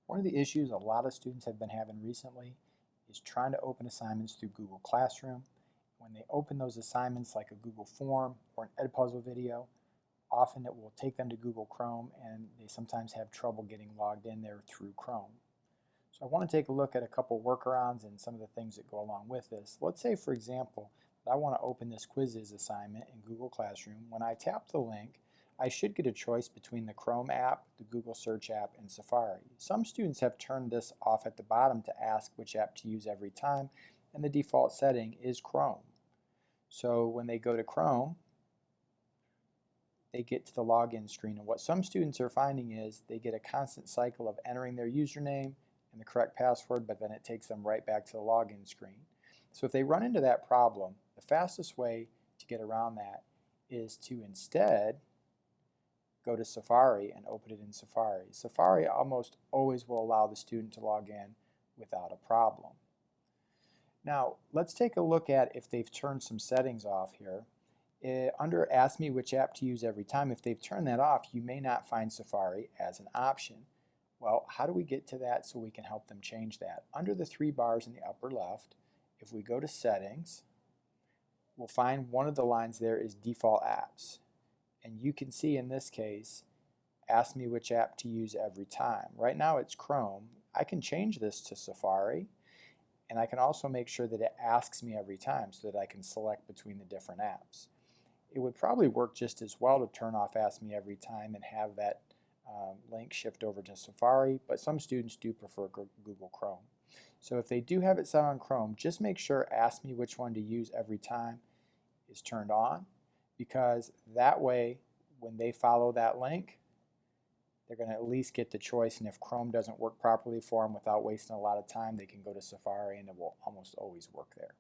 One of the issues a lot of students have been having recently is trying to open assignments through Google Classroom. When they open those assignments like a Google form or an Edpuzzle video, often it will take them to Google Chrome and they sometimes have trouble getting logged in there through Chrome. So I want to take a look at a couple workarounds and some of the things that go along with this. Let's say, for example, that I want to open this quizzes assignment in Google Classroom. When I tap the link, I should get a choice between the Chrome app, the Google Search app, and Safari. Some students have turned this off at the bottom to ask which app to use every time, and the default setting is Chrome. So when they go to Chrome, they get to the login screen, and what some students are finding is they get a constant cycle of entering their username and the correct password, but then it takes them right back to the login screen. So if they run into that problem, the fastest way to get around that is to instead go to Safari and open it in Safari. Safari almost always will allow the student to log in without a problem. Now, let's take a look at if they've turned some settings off here. Under Ask Me Which App to Use Every Time, if they've turned that off, you may not find Safari as an option. Well, how do we get to that so we can help them change that? Under the three bars in the upper left, if we go to Settings, we'll find one of the lines there is Default Apps. And you can see in this case, ask me which app to use every time. Right now it's Chrome. I can change this to Safari, and I can also make sure that it asks me every time so that I can select between the different apps. It would probably work just as well to turn off Ask Me Every Time and have that link shift over to Safari, but some students do prefer Google Chrome. So if they do have it set on Chrome, just make sure Ask Me Which One to Use Every Time is turned on, because that way when they follow that link, they're going to at least get the choice, and if Chrome doesn't work properly for them without wasting a lot of time, they can go to Safari and it will almost always work there.